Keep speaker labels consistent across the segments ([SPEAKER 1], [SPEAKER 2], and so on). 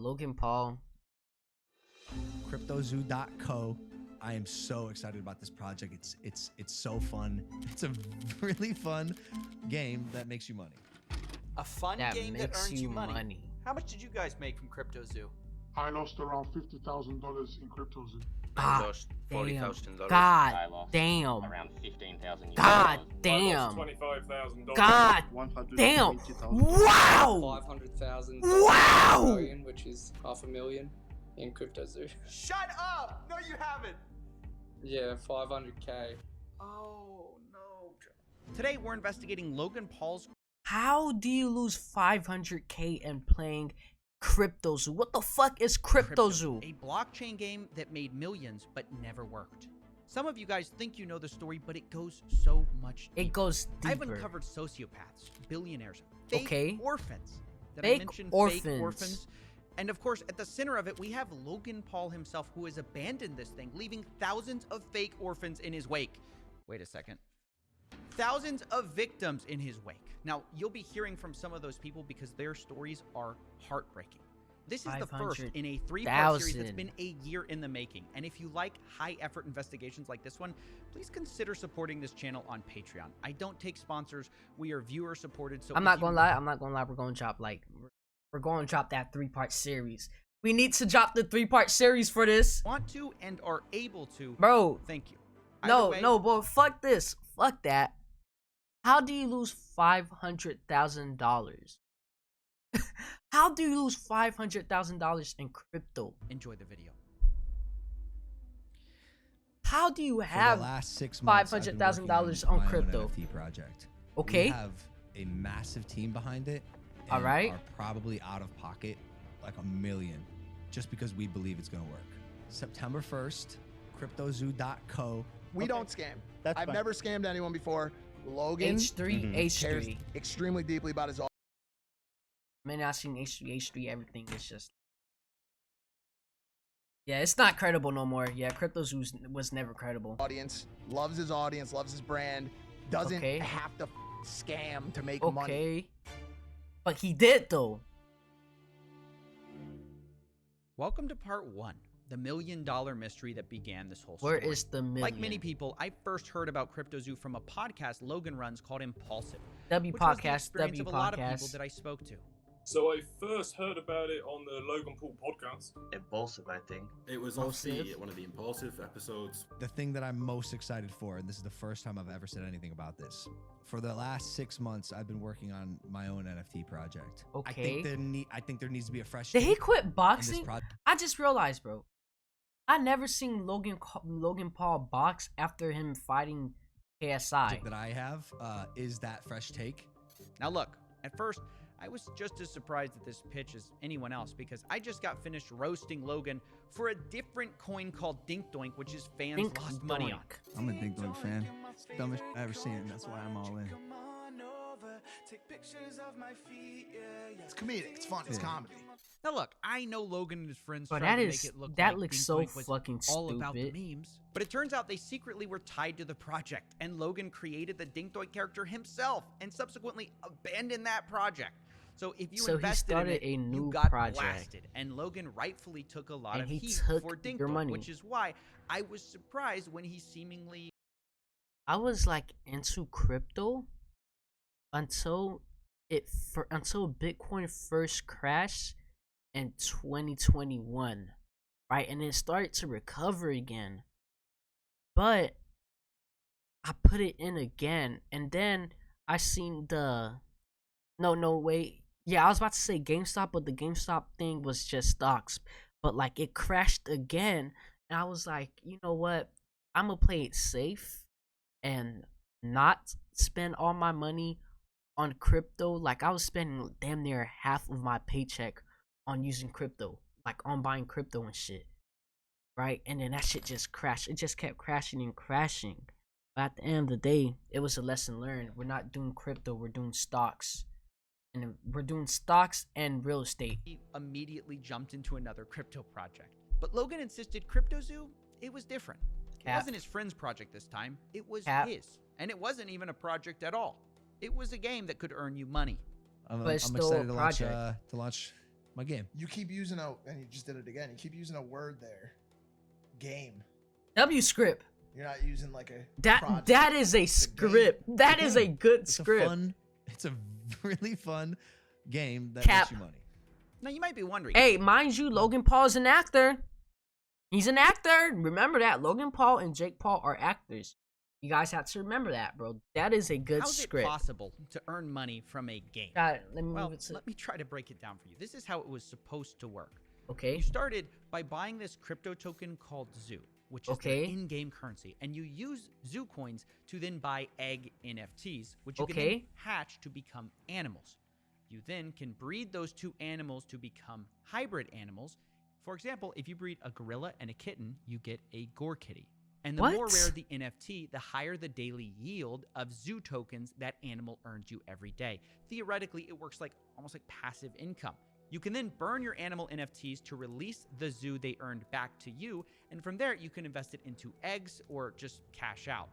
[SPEAKER 1] Logan Paul.
[SPEAKER 2] cryptozoo.co. I am so excited about this project. It's so fun. It's a really fun game that makes you money.
[SPEAKER 3] A fun
[SPEAKER 1] That
[SPEAKER 3] game that
[SPEAKER 1] makes
[SPEAKER 3] earns you
[SPEAKER 1] you
[SPEAKER 3] money.
[SPEAKER 1] money.
[SPEAKER 3] How much did you guys make from CryptoZoo?
[SPEAKER 4] I lost around $50,000 in cryptozoo.
[SPEAKER 5] I
[SPEAKER 1] God
[SPEAKER 5] lost
[SPEAKER 1] damn.
[SPEAKER 5] $40,000.
[SPEAKER 1] God
[SPEAKER 6] I lost
[SPEAKER 1] damn.
[SPEAKER 6] around 15,000 US
[SPEAKER 1] God
[SPEAKER 6] dollars.
[SPEAKER 1] damn.
[SPEAKER 4] $25,000.
[SPEAKER 1] God damn. Wow.
[SPEAKER 7] 500,000
[SPEAKER 1] Wow.
[SPEAKER 7] Australian, which is $500,000 in cryptozoo.
[SPEAKER 3] Shut up! No, you haven't.
[SPEAKER 7] Yeah, 500k.
[SPEAKER 3] Oh no. Today we're investigating Logan Paul's.
[SPEAKER 1] How do you lose 500k in playing CryptoZoo? What the fuck is CryptoZoo?
[SPEAKER 3] A blockchain game that made millions but never worked. Some of you guys think you know the story, but it goes so much deeper.
[SPEAKER 1] It goes
[SPEAKER 3] I've
[SPEAKER 1] deeper.
[SPEAKER 3] uncovered sociopaths, billionaires, fake
[SPEAKER 1] Okay.
[SPEAKER 3] orphans. Did
[SPEAKER 1] Fake
[SPEAKER 3] I mention
[SPEAKER 1] orphans.
[SPEAKER 3] fake orphans? And of course, at the center of it, we have Logan Paul himself, who has abandoned this thing, leaving thousands of fake orphans in his wake. Wait a second. Thousands of victims in his wake. Now, you'll be hearing from some of those people because their stories are heartbreaking. This is the first in a 3-part series that's been a year in the making. And if you like high-effort investigations like this one, please consider supporting this channel on Patreon. I don't take sponsors. We are viewer-supported. So
[SPEAKER 1] I'm not gonna lie. We're gonna drop we're going to drop that 3-part series. We need to drop the 3-part series for this.
[SPEAKER 3] Want to and are able to,
[SPEAKER 1] Bro.
[SPEAKER 3] thank you.
[SPEAKER 1] No, bro. Fuck this. Fuck that. How do you lose $500,000? How do you lose $500,000 in crypto?
[SPEAKER 3] Enjoy the video.
[SPEAKER 1] How do you
[SPEAKER 2] For
[SPEAKER 1] have
[SPEAKER 2] the last 6 months, I've been working
[SPEAKER 1] $500,000 on
[SPEAKER 2] my own
[SPEAKER 1] crypto?
[SPEAKER 2] NFT project.
[SPEAKER 1] Okay.
[SPEAKER 2] We have a massive team behind it. And
[SPEAKER 1] All right.
[SPEAKER 2] Are probably out of pocket like $1 million just because we believe it's going to work. September 1st, cryptozoo.co.
[SPEAKER 8] We don't scam.
[SPEAKER 2] That's
[SPEAKER 8] I've
[SPEAKER 2] fine.
[SPEAKER 8] never scammed anyone before. Logan
[SPEAKER 1] H3,
[SPEAKER 8] cares
[SPEAKER 1] H3.
[SPEAKER 8] extremely deeply about his
[SPEAKER 1] Man, I seen H3, everything is just. Yeah, it's not credible no more. Yeah, CryptoZoo was never credible.
[SPEAKER 8] audience, loves his brand, doesn't
[SPEAKER 1] Okay.
[SPEAKER 8] have to scam to make
[SPEAKER 1] Okay.
[SPEAKER 8] money.
[SPEAKER 1] But he did though.
[SPEAKER 3] Welcome to part 1, the $1 million mystery that began this whole
[SPEAKER 1] Where
[SPEAKER 3] story.
[SPEAKER 1] is the million?
[SPEAKER 3] Like many people, I first heard about CryptoZoo from a podcast Logan runs called Impulsive.
[SPEAKER 1] W
[SPEAKER 3] which was the
[SPEAKER 1] podcast,
[SPEAKER 3] experience
[SPEAKER 1] W
[SPEAKER 3] of a lot of people
[SPEAKER 1] podcast.
[SPEAKER 3] that I spoke to.
[SPEAKER 4] So I first heard about it on the Logan Paul podcast.
[SPEAKER 6] Impulsive, I think.
[SPEAKER 9] It was off
[SPEAKER 1] Impulsive.
[SPEAKER 9] one of the Impulsive episodes.
[SPEAKER 2] The thing that I'm most excited for, and this is the first time I've ever said anything about this, for the last 6 months, I've been working on my own NFT project.
[SPEAKER 1] Okay.
[SPEAKER 2] I think there needs to be a fresh.
[SPEAKER 1] Did he
[SPEAKER 2] take
[SPEAKER 1] quit
[SPEAKER 2] in this
[SPEAKER 1] boxing?
[SPEAKER 2] project.
[SPEAKER 1] I just realized, bro. I never seen Logan Paul box after him fighting KSI.
[SPEAKER 2] That I have is that fresh take.
[SPEAKER 3] Now look, at first, I was just as surprised at this pitch as anyone else because I just got finished roasting Logan for a different coin called Dink Doink, which his fans
[SPEAKER 1] Dink
[SPEAKER 3] lost money on.
[SPEAKER 1] Doink.
[SPEAKER 10] I'm a Dink Doink fan. Dumbest I've ever seen, and that's why I'm all in.
[SPEAKER 8] It's comedic. It's fun. It's comedy.
[SPEAKER 3] Now look, I know Logan and his friends
[SPEAKER 1] But
[SPEAKER 3] tried
[SPEAKER 1] that
[SPEAKER 3] to
[SPEAKER 1] is-
[SPEAKER 3] make it look
[SPEAKER 1] that
[SPEAKER 3] like
[SPEAKER 1] looks
[SPEAKER 3] Dink
[SPEAKER 1] so
[SPEAKER 3] Doink was
[SPEAKER 1] fucking
[SPEAKER 3] all about the
[SPEAKER 1] stupid.
[SPEAKER 3] memes, but it turns out they secretly were tied to the project, and Logan created the Dink Doink character himself and subsequently abandoned that project. So if you
[SPEAKER 1] So he
[SPEAKER 3] invested
[SPEAKER 1] started
[SPEAKER 3] in it,
[SPEAKER 1] a new
[SPEAKER 3] you got
[SPEAKER 1] project.
[SPEAKER 3] blasted, and Logan rightfully took a lot
[SPEAKER 1] And
[SPEAKER 3] of
[SPEAKER 1] he
[SPEAKER 3] heat
[SPEAKER 1] took
[SPEAKER 3] for Dink
[SPEAKER 1] your
[SPEAKER 3] Doink,
[SPEAKER 1] money.
[SPEAKER 3] which is why I was surprised when he seemingly
[SPEAKER 1] I was like into crypto until Bitcoin first crashed in 2021, right? And it started to recover again. But I put it in again, and then I seen the wait. Yeah, I was about to say GameStop, but the GameStop thing was just stocks. But like it crashed again, and I was like, you know what? I'm gonna play it safe and not spend all my money on crypto. Like I was spending damn near half of my paycheck on using crypto, like on buying crypto and shit, right? And then that shit just crashed. It just kept crashing and crashing. But at the end of the day, it was a lesson learned. We're not doing crypto, we're doing stocks. And we're doing stocks and real estate.
[SPEAKER 3] he immediately jumped into another crypto project. But Logan insisted CryptoZoo, it was different. It
[SPEAKER 1] Cap.
[SPEAKER 3] wasn't his friend's project this time, it was
[SPEAKER 1] Cap.
[SPEAKER 3] his. And it wasn't even a project at all. It was a game that could earn you money.
[SPEAKER 2] I'm
[SPEAKER 1] But it's still
[SPEAKER 2] excited
[SPEAKER 1] a
[SPEAKER 2] to
[SPEAKER 1] project.
[SPEAKER 2] launch My game.
[SPEAKER 8] You keep using and you just did it again. You keep using a word there. Game.
[SPEAKER 1] W script.
[SPEAKER 8] You're not using like a
[SPEAKER 1] That is a script. That is a good
[SPEAKER 2] It's
[SPEAKER 1] script.
[SPEAKER 2] It's a really fun game that
[SPEAKER 1] Cap.
[SPEAKER 2] makes you money.
[SPEAKER 3] Now you might be wondering.
[SPEAKER 1] Hey, mind you, Logan Paul's an actor. He's an actor. Remember that. Logan Paul and Jake Paul are actors. You guys have to remember that, bro. That is a good
[SPEAKER 3] how's
[SPEAKER 1] script.
[SPEAKER 3] it possible to earn money from a game?
[SPEAKER 1] Got it. Let me
[SPEAKER 3] Well,
[SPEAKER 1] move it to...
[SPEAKER 3] let me try to break it down for you. This is how it was supposed to work.
[SPEAKER 1] Okay.
[SPEAKER 3] You started by buying this crypto token called Zoo, which is their in-game currency, and you use Zoo coins to then buy egg NFTs, which you can then hatch to become animals. You then can breed those two animals to become hybrid animals. For example, if you breed a gorilla and a kitten, you get a gore kitty. And the more rare the NFT, the higher the daily yield of Zoo tokens that animal earns you every day. Theoretically, it works like almost like passive income. You can then burn your animal NFTs to release the Zoo they earned back to you, and from there you can invest it into eggs or just cash out.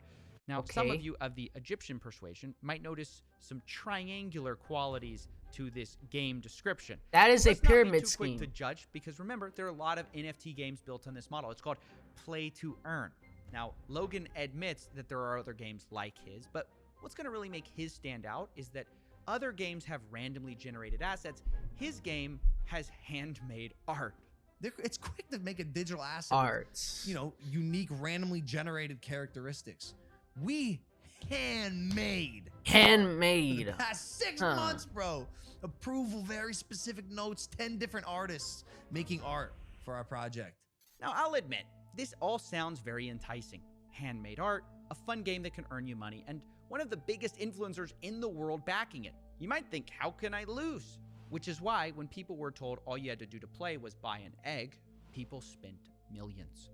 [SPEAKER 3] Now, some of you of the Egyptian persuasion might notice some triangular qualities to this game description.
[SPEAKER 1] That is a pyramid
[SPEAKER 3] scheme. Quick to judge, because remember, there are a lot of NFT games built on this model. It's called play to earn. Now, Logan admits that there are other games like his, but what's going to really make his stand out is that other games have randomly generated assets. His game has handmade art.
[SPEAKER 2] It's quick to make a digital asset with, you know, unique, randomly generated characteristics. We handmade. For the past 6 months, bro. Approval, very specific notes, 10 different artists making art for our project.
[SPEAKER 3] Now, I'll admit, this all sounds very enticing. Handmade art, a fun game that can earn you money, and one of the biggest influencers in the world backing it. You might think, how can I lose? Which is why when people were told all you had to do to play was buy an egg, people spent millions.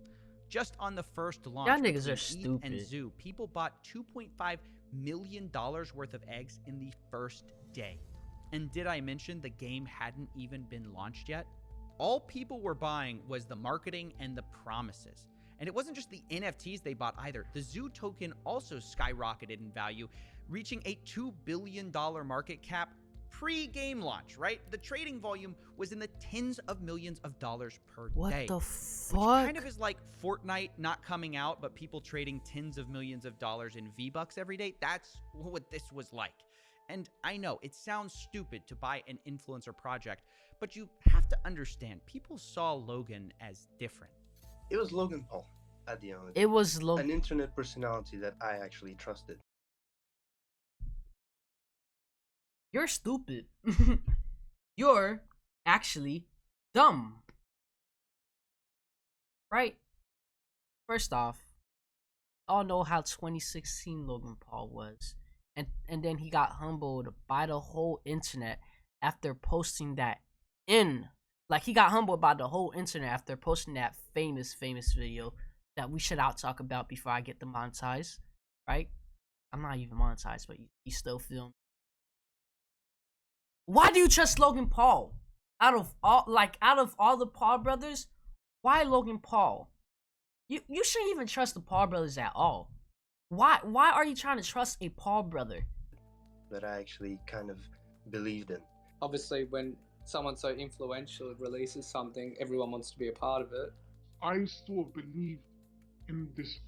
[SPEAKER 3] Just on the first launch,
[SPEAKER 1] y'all niggas are
[SPEAKER 3] ETH
[SPEAKER 1] stupid.
[SPEAKER 3] and Zoo, people bought $2.5 million worth of eggs in the first day. And did I mention the game hadn't even been launched yet? All people were buying was the marketing and the promises. And it wasn't just the NFTs they bought either. The Zoo token also skyrocketed in value, reaching a $2 billion market cap pre-game launch, right? The trading volume was in the tens of millions of dollars per day.
[SPEAKER 1] What the fuck?
[SPEAKER 3] Which kind of is like Fortnite not coming out, but people trading tens of millions of dollars in V-Bucks every day. That's what this was like. And I know it sounds stupid to buy an influencer project, but you have to understand, people saw Logan as different.
[SPEAKER 6] It was Logan Paul at the end of the day.
[SPEAKER 1] It was Logan.
[SPEAKER 6] An internet personality that I actually trusted.
[SPEAKER 1] You're stupid. You're actually dumb. Right? First off, all know how 2016 Logan Paul was. And then he got humbled by the whole internet after posting that he got humbled by the whole internet after posting that famous video that we should talk about before I get demonetized, right? I'm not even monetized, but you still feel me. Why do you trust Logan Paul? Out of all the Paul brothers, why Logan Paul? You shouldn't even trust the Paul brothers at all. Why are you trying to trust a Paul brother?
[SPEAKER 6] That I actually kind of believed in.
[SPEAKER 7] Obviously, when someone so influential releases something, everyone wants to be a part of it.
[SPEAKER 5] I sort of believed in this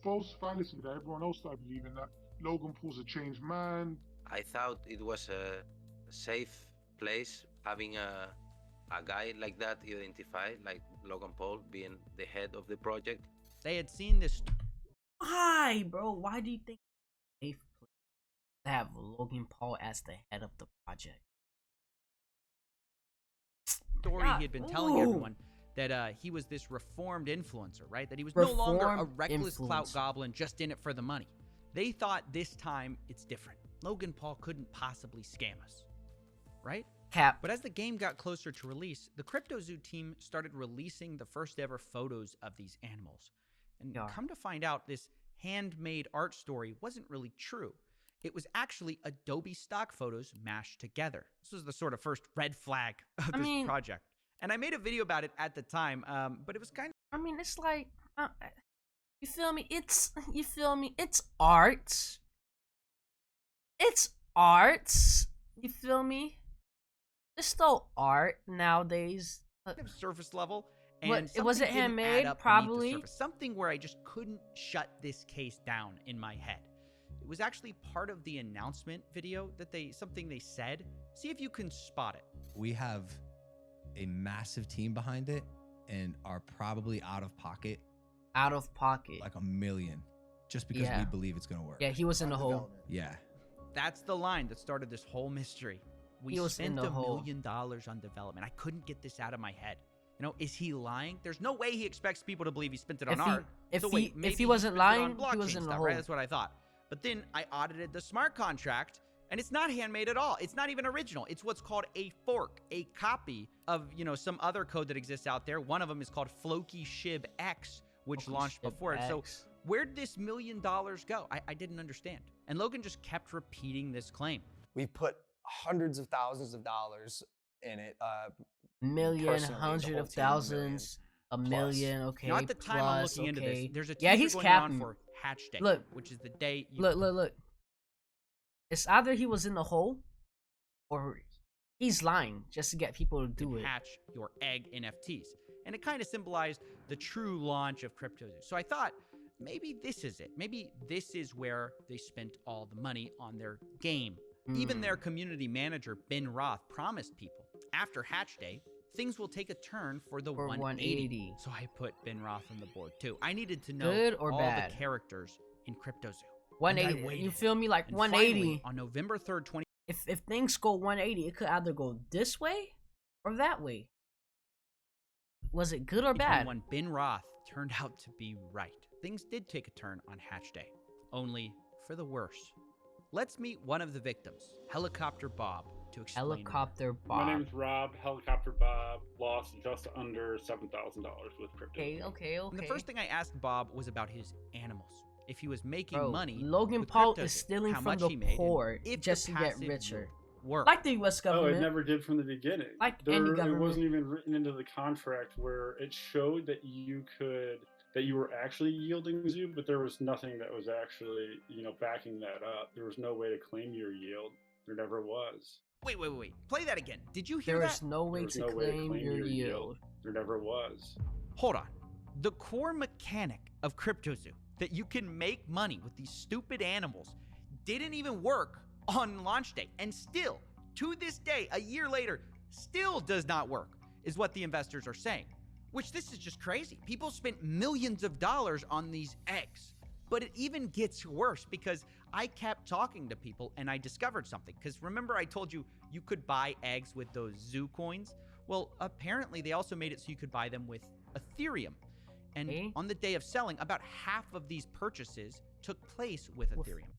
[SPEAKER 5] false fallacy that everyone else started believing, that Logan Paul's a changed man.
[SPEAKER 11] I thought it was a safe place having a guy like that identified, like Logan Paul being the head of the project.
[SPEAKER 3] They had seen this.
[SPEAKER 1] Why, bro? Why do you think it's safe place to have Logan Paul as the head of the project?
[SPEAKER 3] Story he had been telling everyone that he was this reformed influencer, right? That he was no longer a reckless clout goblin just in it for the money. They thought this time it's different. Logan Paul couldn't possibly scam us, right?
[SPEAKER 1] Cap.
[SPEAKER 3] But as the game got closer to release, the cryptozoo team started releasing the first ever photos of these animals. And come to find out, this handmade art story wasn't really true. It was actually Adobe stock photos mashed together. This was the sort of first red flag of this project. And I made a video about it at the time, but it was kind of...
[SPEAKER 1] I mean, it's like... you feel me? It's art. It's art. You feel me? It's still art nowadays.
[SPEAKER 3] Surface level. And
[SPEAKER 1] What, was it
[SPEAKER 3] something didn't
[SPEAKER 1] handmade?
[SPEAKER 3] add up beneath the
[SPEAKER 1] Probably.
[SPEAKER 3] surface. Something where I just couldn't shut this case down in my head. It was actually part of the announcement video that something they said. See if you can spot it.
[SPEAKER 2] We have a massive team behind it and are probably out of pocket.
[SPEAKER 1] Out of pocket.
[SPEAKER 2] Like $1 million. Just because we believe it's going to work.
[SPEAKER 1] Yeah, he was in the hole.
[SPEAKER 2] Yeah.
[SPEAKER 3] That's the line that started this whole mystery. We spent $1 million on development. I couldn't get this out of my head. You know, is he lying? There's no way he expects people to believe he spent it on art.
[SPEAKER 1] If he wasn't lying, he was in the hole.
[SPEAKER 3] Right? That's what I thought. But then I audited the smart contract, and it's not handmade at all. It's not even original. It's what's called a fork, a copy of, you know, some other code that exists out there. One of them is called Floki Shib X, which launched before it. So where'd this $1 million go? I didn't understand. And Logan just kept repeating this claim.
[SPEAKER 12] We've put hundreds of thousands of dollars in it.
[SPEAKER 1] Million, hundred of thousands, $1 million. Okay.
[SPEAKER 3] Now, at the time I'm looking into this, there's a
[SPEAKER 1] he's
[SPEAKER 3] going
[SPEAKER 1] capping.
[SPEAKER 3] on for Hatch Day, which is the day.
[SPEAKER 1] Look. It's either he was in the hole, or he's lying just to get people to do it.
[SPEAKER 3] Hatch your egg NFTs, and it kind of symbolized the true launch of cryptozoo. So I thought maybe this is it. Maybe this is where they spent all the money on their game. Even their community manager Ben Roth promised people after Hatch Day, things will take a turn for the 180. So I put Ben Roth on the board too. I needed to know
[SPEAKER 1] Good or
[SPEAKER 3] all
[SPEAKER 1] bad?
[SPEAKER 3] the characters in cryptozoo.
[SPEAKER 1] 180. You feel me? Like
[SPEAKER 3] And
[SPEAKER 1] 180.
[SPEAKER 3] finally, on November 3rd,
[SPEAKER 1] If things go 180, it could either go this way or that way. Was it good or bad?
[SPEAKER 3] When Ben Roth turned out to be right. Things did take a turn on Hatch Day, only for the worse. Let's meet one of the victims, Helicopter Bob, to explain.
[SPEAKER 1] Helicopter Bob.
[SPEAKER 13] My name's Rob. Helicopter Bob lost just under $7,000 with crypto.
[SPEAKER 1] Okay.
[SPEAKER 3] And the first thing I asked Bob was about his animals. If he was making money.
[SPEAKER 1] Logan
[SPEAKER 3] with
[SPEAKER 1] Paul
[SPEAKER 3] cryptozoo,
[SPEAKER 1] is stealing
[SPEAKER 3] how
[SPEAKER 1] from
[SPEAKER 3] much
[SPEAKER 1] the
[SPEAKER 3] he made,
[SPEAKER 1] poor
[SPEAKER 3] if
[SPEAKER 1] just
[SPEAKER 3] the
[SPEAKER 1] to get
[SPEAKER 3] passive
[SPEAKER 1] richer.
[SPEAKER 3] Work.
[SPEAKER 1] Like the U.S. government.
[SPEAKER 13] Oh, it never did from the beginning.
[SPEAKER 1] Like any government.
[SPEAKER 13] It wasn't even written into the contract where it showed that you were actually yielding zoo, but there was nothing that was actually, backing that up. There was no way to claim your yield. There never was.
[SPEAKER 3] Wait. Play that again. Did you hear
[SPEAKER 1] there
[SPEAKER 3] that?
[SPEAKER 1] Was no way to claim your yield.
[SPEAKER 13] There never was.
[SPEAKER 3] Hold on. The core mechanic of cryptozoo, that you can make money with these stupid animals, didn't even work on launch day, and still, to this day, a year later, still does not work, is what the investors are saying. Which, this is just crazy. People spent millions of dollars on these eggs. But it even gets worse, because I kept talking to people and I discovered something. Because remember I told you you could buy eggs with those zoo coins? Well, apparently they also made it so you could buy them with Ethereum. And on the day of selling, about half of these purchases took place with Ethereum.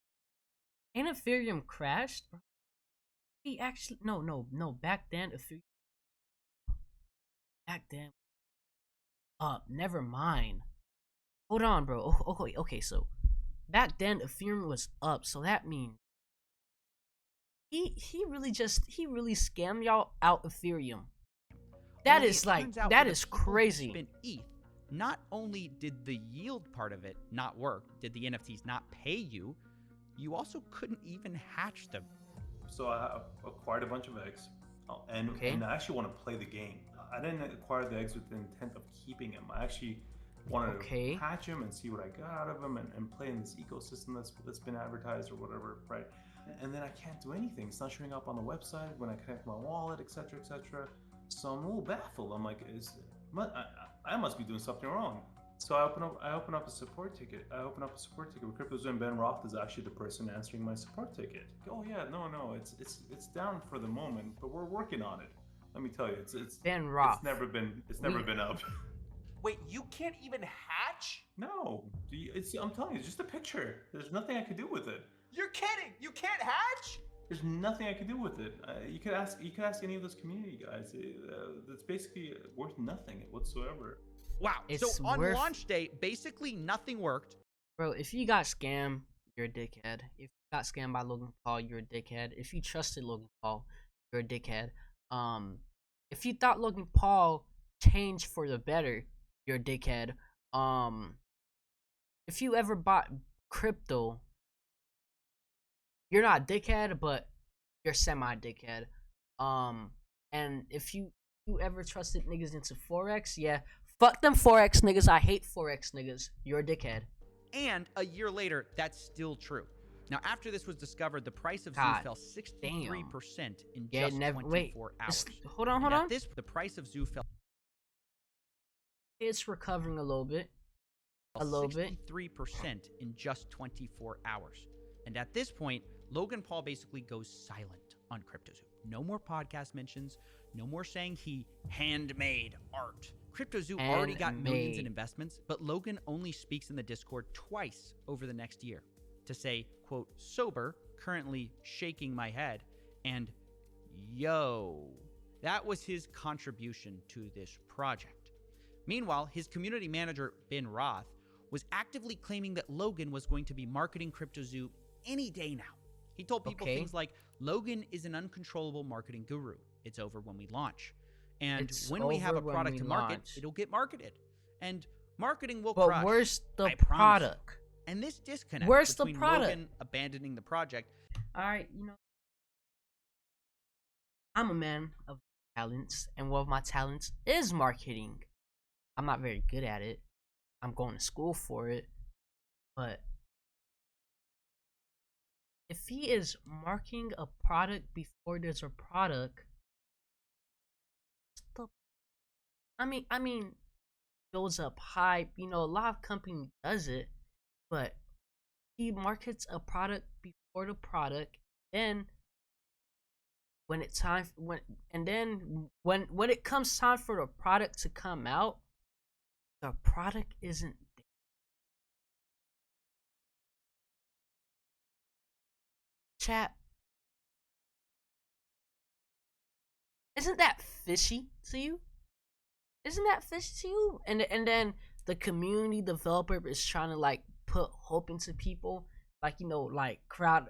[SPEAKER 1] Ain't Ethereum crashed? He actually no. Back then Ethereum. Back then. Never mind. Hold on, bro. Okay. So back then Ethereum was up. So that means he really scammed y'all out Ethereum. That is crazy.
[SPEAKER 3] Spent ETH. Not only did the yield part of it not work, did the NFTs not pay you, you also couldn't even hatch them.
[SPEAKER 9] So I acquired a bunch of eggs, and I actually want to play the game. I didn't acquire the eggs with the intent of keeping them. I actually wanted to hatch them and see what I got out of them and play in this ecosystem that's been advertised or whatever, right? And then I can't do anything. It's not showing up on the website when I connect my wallet, etc., etc. So I'm a little baffled. I'm like, I must be doing something wrong. So I open up a support ticket. With cryptozoo, and Ben Roth is actually the person answering my support ticket. Oh yeah, no, it's down for the moment, but we're working on it. Let me tell you, it's
[SPEAKER 1] Ben Roth.
[SPEAKER 9] It's never been up.
[SPEAKER 12] Wait, you can't even hatch?
[SPEAKER 9] No, I'm telling you, it's just a picture. There's nothing I could do with it.
[SPEAKER 12] You're kidding! You can't hatch?
[SPEAKER 9] There's nothing I could do with it. You could ask any of those community guys. It's basically worth nothing whatsoever.
[SPEAKER 3] Wow. So on launch day, basically nothing worked.
[SPEAKER 1] Bro, if you got scammed, you're a dickhead. If you got scammed by Logan Paul, you're a dickhead. If you trusted Logan Paul, you're a dickhead. If you thought Logan Paul changed for the better, you're a dickhead. If you ever bought crypto, you're not a dickhead, but you're semi-dickhead. And if you ever trusted niggas into Forex, yeah, fuck them Forex niggas. I hate Forex niggas. You're a dickhead.
[SPEAKER 3] And a year later, that's still true. Now, after this was discovered, the price of Zoo fell 63% in just 24 hours.
[SPEAKER 1] Hold on.
[SPEAKER 3] The price of Zoo fell.
[SPEAKER 1] It's recovering a little bit.
[SPEAKER 3] 63% in just 24 hours. And at this point, Logan Paul basically goes silent on cryptozoo. No more podcast mentions. No more saying he handmade art. cryptozoo already got millions in investments, but Logan only speaks in the Discord twice over the next year to say, quote, sober, currently shaking my head, and yo. That was his contribution to this project. Meanwhile, his community manager, Ben Roth, was actively claiming that Logan was going to be marketing cryptozoo any day now. He told people things like, Logan is an uncontrollable marketing guru. It's over when we launch. And when we have a product to market, it'll get marketed. And marketing will crush.
[SPEAKER 1] But where's the product?
[SPEAKER 3] And this disconnect between Logan abandoning the project.
[SPEAKER 1] All right, I'm a man of talents, and one of my talents is marketing. I'm not very good at it. I'm going to school for it. But if he is marketing a product before there's a product, I mean, builds up hype. A lot of company does it, but he markets a product before the product. Then when it comes time for the product to come out, the product isn't there. Chat. Isn't that fishy to you? Isn't that fishy to you? And then the community developer is trying to put hope into people, crowd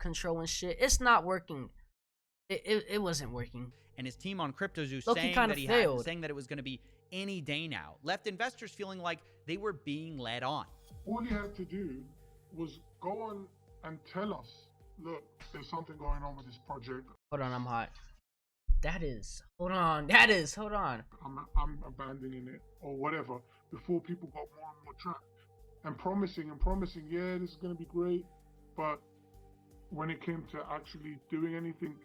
[SPEAKER 1] control and shit. It's not working. It wasn't working.
[SPEAKER 3] And his team on cryptozoo saying that it was going to be any day now left investors feeling like they were being led on.
[SPEAKER 5] All he had to do was go on and tell us, look, there's something going on with this project.
[SPEAKER 1] Hold on, I'm hot. Hold on.
[SPEAKER 5] I'm abandoning it or whatever before people got more and more trapped and promising, yeah, this is going to be great. But when it came to actually doing anything,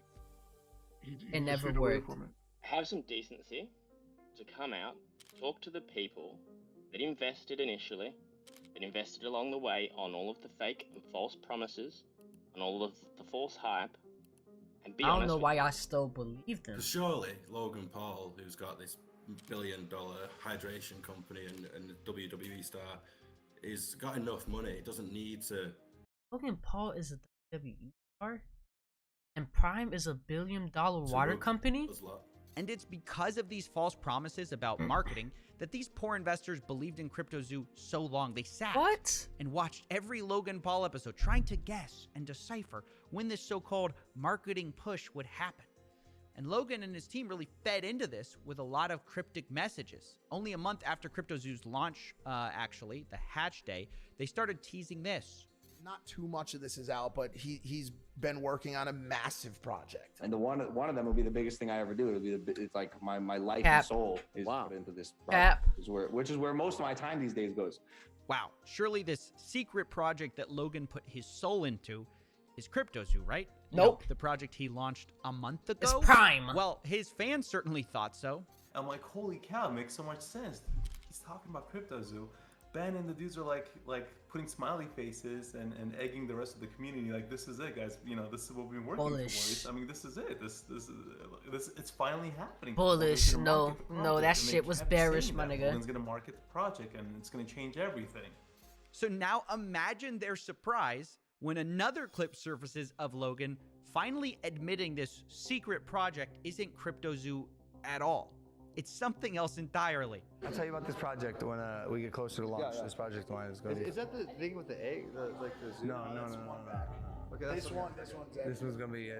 [SPEAKER 5] he
[SPEAKER 1] never
[SPEAKER 5] worked. Away from it.
[SPEAKER 14] Have some decency to come out, talk to the people that invested initially, that invested along the way on all of the fake and false promises, on all of the false hype, and be honest.
[SPEAKER 1] I don't know why I still believe them.
[SPEAKER 15] Surely Logan Paul, who's got this $1 billion hydration company and a WWE star, he's got enough money. He doesn't need to.
[SPEAKER 1] Logan Paul is a WWE star, and Prime is a $1 billion water company.
[SPEAKER 3] And it's because of these false promises about marketing that these poor investors believed in cryptozoo so long. They sat and watched every Logan Paul episode trying to guess and decipher when this so-called marketing push would happen. And Logan and his team really fed into this with a lot of cryptic messages. Only a month after cryptozoo's launch, actually, the hatch day, they started teasing this.
[SPEAKER 8] Not too much of this is out, but he's been working on a massive project.
[SPEAKER 16] And one of them will be the biggest thing I ever do. It's like my life and soul is put into this project, which is where most of my time these days goes.
[SPEAKER 3] Wow, surely this secret project that Logan put his soul into is cryptozoo, right?
[SPEAKER 1] Nope.
[SPEAKER 3] The project he launched a month ago?
[SPEAKER 1] It's Prime.
[SPEAKER 3] Well, his fans certainly thought so.
[SPEAKER 9] I'm like, holy cow, it makes so much sense. He's talking about cryptozoo. Ben and the dudes are like putting smiley faces and egging the rest of the community. Like, this is it, guys. This is what we've been working towards. I mean, this is it. This it's finally happening.
[SPEAKER 1] Bullish. No, that shit was bearish, my nigga.
[SPEAKER 9] Logan's gonna market the project, and it's gonna change everything.
[SPEAKER 3] So now imagine their surprise when another clip surfaces of Logan finally admitting this secret project isn't cryptozoo at all. It's something else entirely.
[SPEAKER 17] I'll tell you about this project when we get closer to launch. This project line is going to be...
[SPEAKER 18] Is that the thing with the egg? The zoo?
[SPEAKER 17] No.
[SPEAKER 18] Okay,
[SPEAKER 8] this one's
[SPEAKER 17] This one's going to be,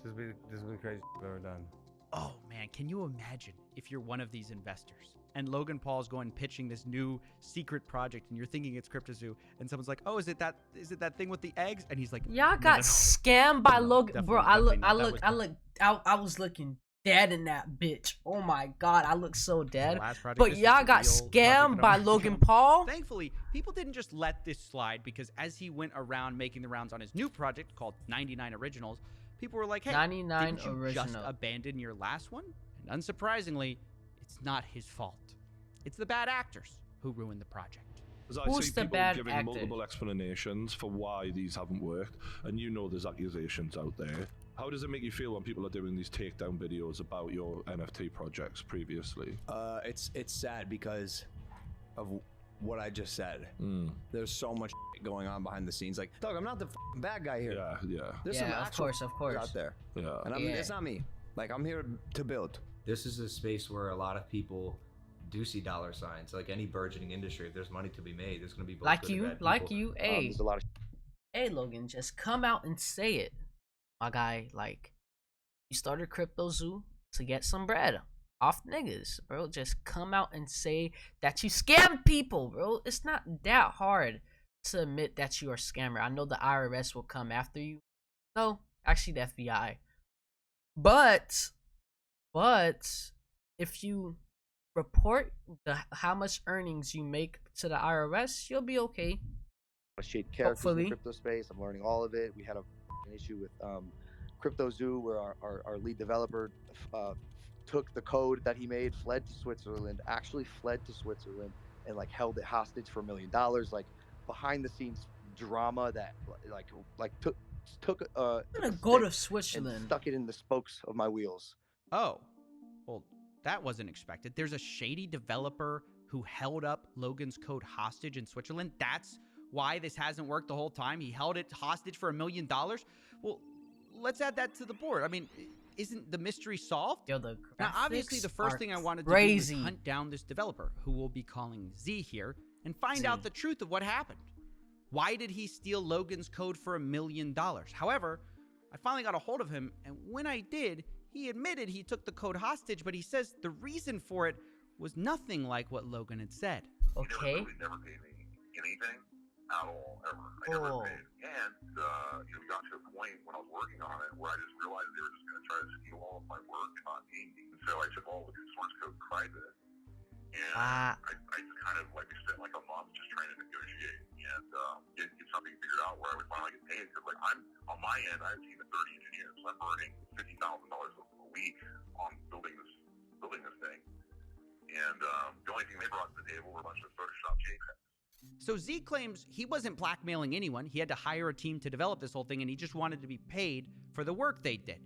[SPEAKER 17] this will be the craziest I've ever done.
[SPEAKER 3] Oh man, can you imagine if you're one of these investors and Logan Paul's going pitching this new secret project and you're thinking it's cryptozoo and someone's like, oh, is it that thing with the eggs? And he's like,
[SPEAKER 1] y'all got scammed by Logan. Bro, I was looking dead in that bitch. Oh my god, I look so dead. But y'all got scammed by Logan Paul?
[SPEAKER 3] Thankfully, people didn't just let this slide, because as he went around making the rounds on his new project called 99 Originals, people were like, hey,
[SPEAKER 1] 99
[SPEAKER 3] didn't you just abandon your last one? And unsurprisingly, it's not his fault. It's the bad actors who ruined the project.
[SPEAKER 1] Who's the bad
[SPEAKER 19] giving
[SPEAKER 1] actor?
[SPEAKER 19] multiple explanations for why these haven't worked, and you know there's accusations out there. How does it make you feel when people are doing these takedown videos about your NFT projects previously?
[SPEAKER 17] It's sad because of what I just said. There's so much going on behind the scenes. Like, Doug, I'm not the bad guy here.
[SPEAKER 19] Yeah.
[SPEAKER 17] There's some
[SPEAKER 1] of course.
[SPEAKER 17] out there.
[SPEAKER 19] Yeah.
[SPEAKER 17] And it's not me. Like, I'm here to build.
[SPEAKER 20] This is a space where a lot of people do see dollar signs. Like any burgeoning industry, if there's money to be made, there's going to be both
[SPEAKER 1] like
[SPEAKER 20] good and
[SPEAKER 1] you,
[SPEAKER 20] bad
[SPEAKER 1] like
[SPEAKER 20] people.
[SPEAKER 1] you. Hey,
[SPEAKER 20] There's a lot of
[SPEAKER 1] hey, Logan, just come out and say it, my guy. Like, you started cryptozoo to get some bread off niggas, bro. Just come out and say that you scammed people, bro. It's not that hard to admit that you are a scammer. I know the IRS will come after you. No, actually the FBI. But if you report how much earnings you make to the IRS, you'll be okay.
[SPEAKER 18] Shade characters in the crypto space. I'm learning all of it. We had an issue with cryptozoo where our lead developer took the code that he made, fled to Switzerland, and like held it hostage for $1 million. Like behind the scenes drama that took
[SPEAKER 1] I'm gonna go to Switzerland
[SPEAKER 18] and stuck it in the spokes of my wheels.
[SPEAKER 3] Oh, well, that wasn't expected. There's a shady developer who held up Logan's code hostage in Switzerland. That's why this hasn't worked the whole time. He held it hostage for $1 million. Well, let's add that to the board. I mean, isn't the mystery solved?
[SPEAKER 1] Yo, the
[SPEAKER 3] now, obviously, the first thing I wanted to do was hunt down this developer, who we'll be calling Z here, and find out the truth of what happened. Why did he steal Logan's code for $1 million? However, I finally got a hold of him, and when I did, he admitted he took the code hostage, but he says the reason for it was nothing like what Logan had said.
[SPEAKER 1] Okay.
[SPEAKER 21] He never paid me anything at all, ever. I never paid. And, we got to a point when I was working on it where I just realized they were just going to try to steal all of my work and not pay me. And so I took all of the source code private. And I just kind of, we spent like a month just trying to negotiate and get something figured out where I would finally get paid. Because, I'm, on my end, I have a team of 30 engineers. So I'm earning $50,000 a week on building this thing. And the only thing they brought to the table were a bunch of Photoshop JPEGs.
[SPEAKER 3] So Z claims he wasn't blackmailing anyone. He had to hire a team to develop this whole thing, and he just wanted to be paid for the work they did.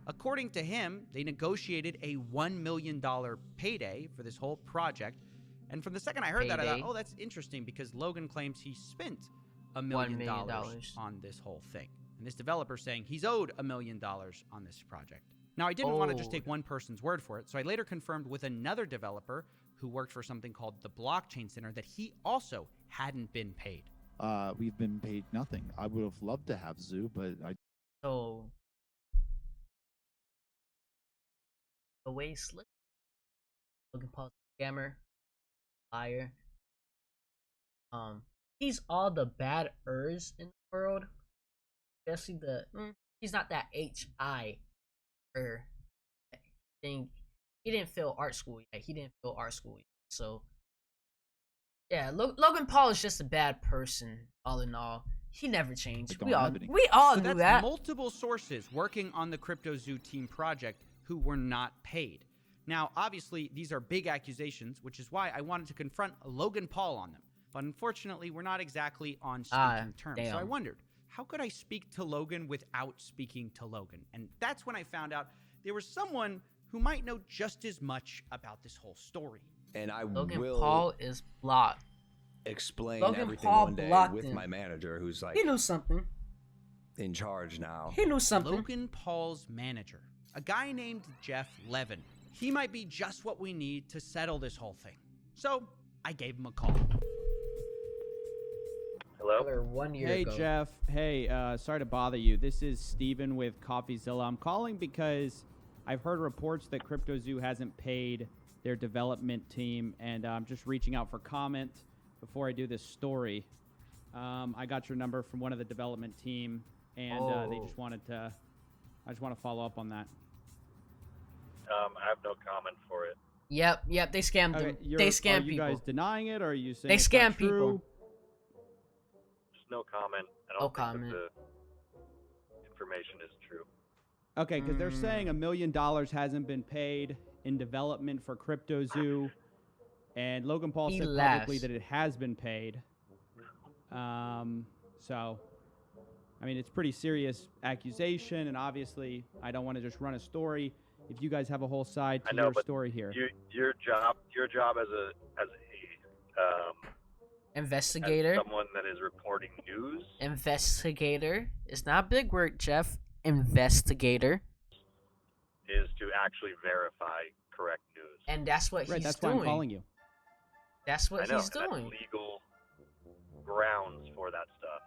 [SPEAKER 3] According to him, they negotiated a $1 million payday for this whole project. And from the second I heard that, I thought, oh, that's interesting, because Logan claims he spent $1 million on this whole thing. And this developer saying he's owed $1 million on this project. Now, I didn't want to just take one person's word for it, so I later confirmed with another developer who worked for something called the Blockchain Center that he also hadn't been paid.
[SPEAKER 22] We've been paid nothing. I would have loved to have Zoo, but I...
[SPEAKER 1] So, the way slick. Logan Paul's scammer, liar. He's all the bad ers in the world. Especially he's not that HI thing. He didn't fail art school yet. So, yeah, Logan Paul is just a bad person, all in all. He never changed. We all knew that.
[SPEAKER 3] Multiple sources working on the cryptozoo team project who were not paid. Now, obviously, these are big accusations, which is why I wanted to confront Logan Paul on them. But unfortunately, we're not exactly on speaking terms.
[SPEAKER 1] Damn.
[SPEAKER 3] So I wondered, how could I speak to Logan without speaking to Logan? And that's when I found out there was someone who might know just as much about this whole story.
[SPEAKER 17] And I
[SPEAKER 1] Logan
[SPEAKER 17] will
[SPEAKER 1] Paul is blocked.
[SPEAKER 17] Explain
[SPEAKER 1] Logan
[SPEAKER 17] everything
[SPEAKER 1] Paul
[SPEAKER 17] one day
[SPEAKER 1] blocked
[SPEAKER 17] with
[SPEAKER 1] him.
[SPEAKER 17] my manager, who's like
[SPEAKER 1] He knew something.
[SPEAKER 17] in charge now.
[SPEAKER 1] He knew something.
[SPEAKER 3] Logan Paul's manager, a guy named Jeff Levin. He might be just what we need to settle this whole thing. So I gave him a call.
[SPEAKER 23] Hello?
[SPEAKER 1] 1 year
[SPEAKER 24] Hey,
[SPEAKER 1] ago.
[SPEAKER 24] Jeff. Hey, sorry to bother you. This is Steven with CoffeeZilla. I'm calling because I've heard reports that cryptozoo hasn't paid their development team, and I'm just reaching out for comment before I do this story. I got your number from one of the development team, and they just wanted to. I just want to follow up on that.
[SPEAKER 4] I have no comment for it.
[SPEAKER 1] Yep, they scammed them. They scam people.
[SPEAKER 24] Are you guys denying it, or are you saying
[SPEAKER 1] they
[SPEAKER 24] it's
[SPEAKER 1] scam
[SPEAKER 24] not true?
[SPEAKER 1] people?
[SPEAKER 4] Just no comment. I don't think that the information is true.
[SPEAKER 24] Okay, because they're saying $1 million hasn't been paid in development for cryptozoo, and Logan Paul said publicly that it has been paid. So, I mean, it's pretty serious accusation, and obviously, I don't want to just run a story. If you guys have a whole side to your story here,
[SPEAKER 4] Your job as a
[SPEAKER 1] investigator,
[SPEAKER 4] as someone that is reporting news.
[SPEAKER 1] Investigator. It's not big word, Jeff. Investigator.
[SPEAKER 4] Is to actually verify correct news.
[SPEAKER 1] And that's what he's doing.
[SPEAKER 24] That's why I'm calling you.
[SPEAKER 1] That's what he's doing.
[SPEAKER 4] That's legal grounds for that stuff.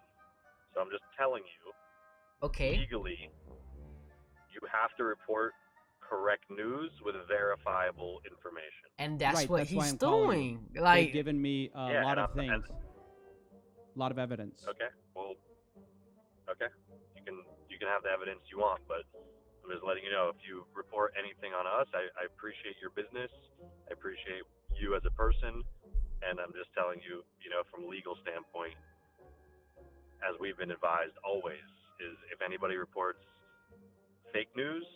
[SPEAKER 4] So I'm just telling you.
[SPEAKER 1] Okay.
[SPEAKER 4] Legally, you have to report correct news with verifiable information.
[SPEAKER 1] And that's what he's
[SPEAKER 24] I'm calling
[SPEAKER 1] doing.
[SPEAKER 24] you.
[SPEAKER 1] Like,
[SPEAKER 24] they've given me a lot of things, a lot of evidence.
[SPEAKER 4] Okay. Well. Okay. You can have the evidence you want, but I'm just letting you know, if you report anything on us, I appreciate your business. I appreciate you as a person. And I'm just telling you, from a legal standpoint, as we've been advised always, is if anybody reports fake news,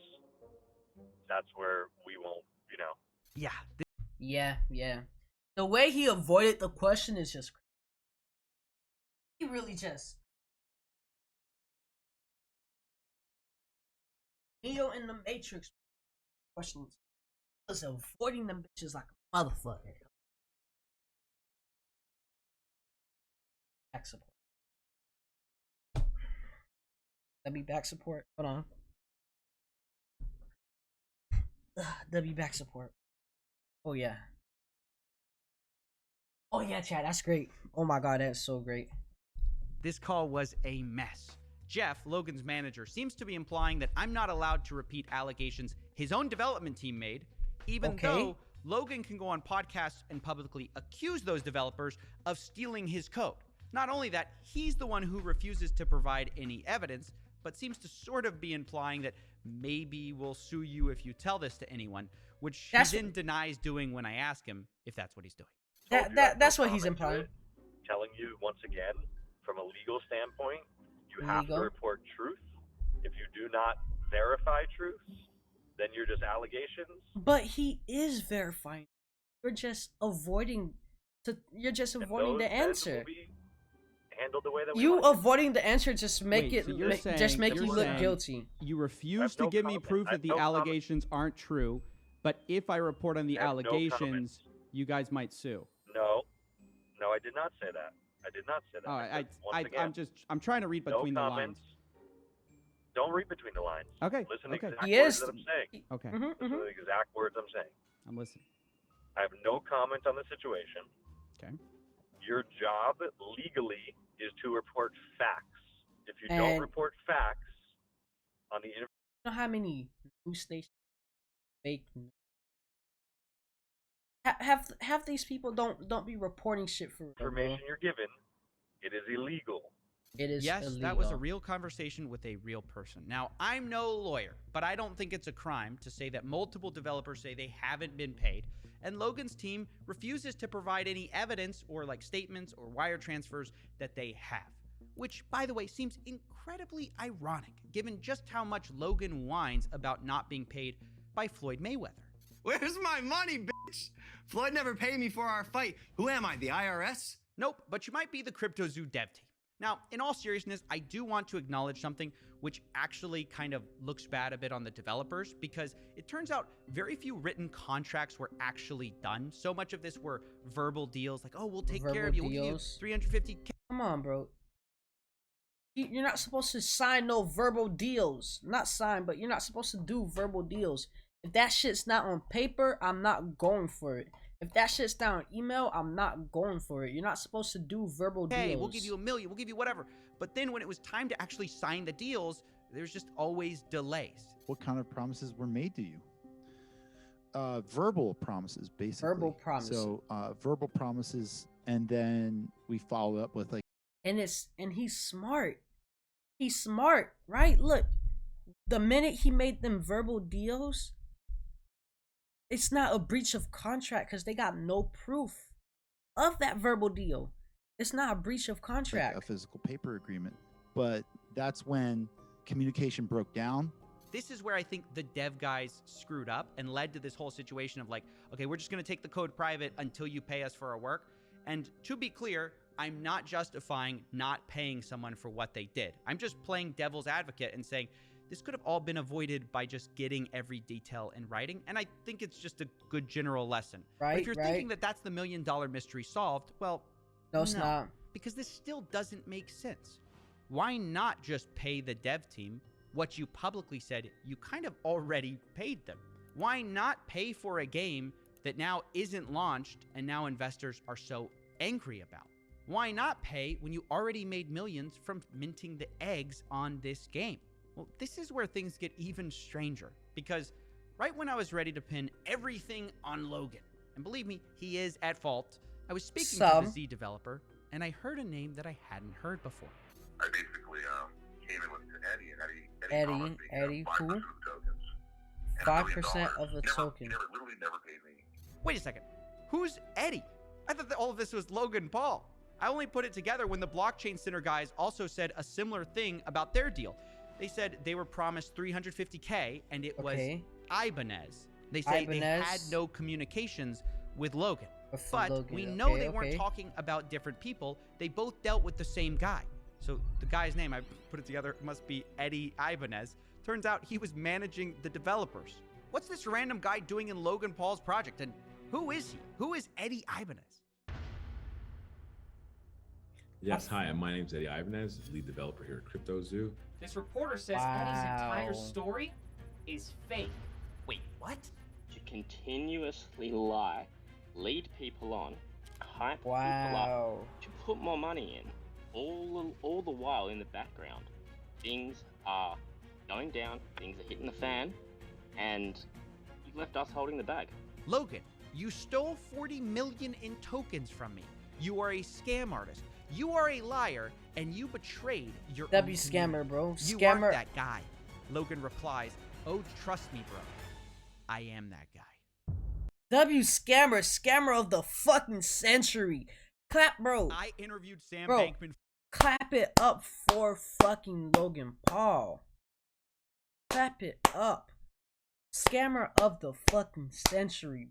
[SPEAKER 4] that's where we won't,
[SPEAKER 1] Yeah. The way he avoided the question is just crazy. He really just... Neo in the Matrix questions was avoiding them bitches like a motherfucker. Back support. W back support. Hold on. W back support. Oh yeah. Oh yeah, Chad. That's great. Oh my god, that's so great.
[SPEAKER 3] This call was a mess. Jeff, Logan's manager, seems to be implying that I'm not allowed to repeat allegations his own development team made, even though Logan can go on podcasts and publicly accuse those developers of stealing his code. Not only that, he's the one who refuses to provide any evidence, but seems to sort of be implying that maybe we'll sue you if you tell this to anyone, which he then denies doing when I ask him if that's what he's doing.
[SPEAKER 1] That's what he's implying.
[SPEAKER 4] Telling you once again, from a legal standpoint, you have to report truth. If you do not verify truth, then you're just allegations.
[SPEAKER 1] But he is verifying. You're just avoiding the answer.
[SPEAKER 4] Handled the way that
[SPEAKER 1] you avoiding the answer just make you look guilty.
[SPEAKER 24] You refuse to give me proof that the allegations aren't true, but if I report on the allegations, you guys might sue.
[SPEAKER 4] No, I did not say that. I did not say that.
[SPEAKER 24] All right, I'm trying to read between the lines.
[SPEAKER 4] Don't read between the lines.
[SPEAKER 24] Okay.
[SPEAKER 4] Listen to the exact words that I'm saying.
[SPEAKER 24] Okay.
[SPEAKER 4] Listen to the exact words I'm saying.
[SPEAKER 24] I'm listening.
[SPEAKER 4] I have no comment on the situation.
[SPEAKER 24] Okay.
[SPEAKER 4] Your job legally is to report facts. If you don't report facts on the internet,
[SPEAKER 1] you know how many news stations fake news? Have these people don't be reporting shit for
[SPEAKER 4] information you're given, it is illegal.
[SPEAKER 1] It is
[SPEAKER 3] yes,
[SPEAKER 1] illegal.
[SPEAKER 3] That was a real conversation with a real person. Now, I'm no lawyer, but I don't think it's a crime to say that multiple developers say they haven't been paid, and Logan's team refuses to provide any evidence or statements or wire transfers that they have. Which, by the way, seems incredibly ironic, given just how much Logan whines about not being paid by Floyd Mayweather.
[SPEAKER 12] Where's my money, bitch? Floyd never paid me for our fight. Who am I, the IRS?
[SPEAKER 3] Nope, but you might be the cryptozoo dev team. Now, in all seriousness, I do want to acknowledge something which actually kind of looks bad a bit on the developers, because it turns out very few written contracts were actually done. So much of this were verbal deals, like, oh, we'll take care of you, we'll give you $350K.
[SPEAKER 1] Come on, bro. You're not supposed to sign no verbal deals. Not sign, but you're not supposed to do verbal deals. If that shit's not on paper, I'm not going for it. If that shit's down on email, I'm not going for it. You're not supposed to do verbal deals.
[SPEAKER 3] Hey, we'll give you $1 million, we'll give you whatever. But then when it was time to actually sign the deals, there's just always delays.
[SPEAKER 22] What kind of promises were made to you? Verbal promises, basically.
[SPEAKER 1] Verbal promises.
[SPEAKER 22] So verbal promises, and then we follow up with
[SPEAKER 1] And he's smart. He's smart, right? Look, the minute he made them verbal deals, It's not a breach of contract because they got no proof of that verbal deal. It's not a breach of contract.
[SPEAKER 22] Like a physical paper agreement. But that's when communication broke down.
[SPEAKER 3] This is where I think the dev guys screwed up and led to this whole situation of like, okay, we're just going to take the code private until you pay us for our work. And to be clear, I'm not justifying not paying someone for what they did. I'm just playing devil's advocate and saying this could have all been avoided by just getting every detail in writing. And I think it's just a good general lesson.
[SPEAKER 1] Right,
[SPEAKER 3] but if you're thinking that that's the $1 million mystery solved, well,
[SPEAKER 1] no, it's not.
[SPEAKER 3] Because this still doesn't make sense. Why not just pay the dev team what you publicly said you kind of already paid them? Why not pay for a game that now isn't launched and now investors are so angry about? Why not pay when you already made millions from minting the eggs on this game? Well, this is where things get even stranger, because right when I was ready to pin everything on Logan, and believe me, he is at fault, I was speaking to the Z developer, and I heard a name that I hadn't heard before.
[SPEAKER 21] I basically came in with Eddie, and Eddie
[SPEAKER 1] cool. 5% of the token.
[SPEAKER 21] He literally never paid me.
[SPEAKER 3] Wait a second. Who's Eddie? I thought that all of this was Logan Paul. I only put it together when the Blockchain Center guys also said a similar thing about their deal. They said they were promised $350K, and it was Ibanez. They say they had no communications with Logan. But we know they weren't talking about different people. They both dealt with the same guy. So the guy's name, I put it together, must be Eddie Ibanez. Turns out he was managing the developers. What's this random guy doing in Logan Paul's project? And who is he? Who is Eddie Ibanez?
[SPEAKER 6] Yes, hi, my name's Eddie Ibanez, lead developer here at cryptozoo.
[SPEAKER 7] This reporter says Eddie's entire story is fake.
[SPEAKER 3] Wait, what?
[SPEAKER 14] To continuously lie, lead people on, hype people up, to put more money in, all the while in the background, things are going down, things are hitting the fan, and you've left us holding the bag.
[SPEAKER 3] Logan, you stole 40 million in tokens from me. You are a scam artist. You are a liar, and you betrayed your own
[SPEAKER 1] scammer, bro.
[SPEAKER 3] You
[SPEAKER 1] Scammer.
[SPEAKER 3] aren't that guy. Logan replies, oh, trust me, bro. I am that guy.
[SPEAKER 1] Scammer of the fucking century. Clap, bro.
[SPEAKER 3] I interviewed Sam Bankman.
[SPEAKER 1] Clap it up for fucking Logan Paul. Clap it up. Scammer of the fucking century.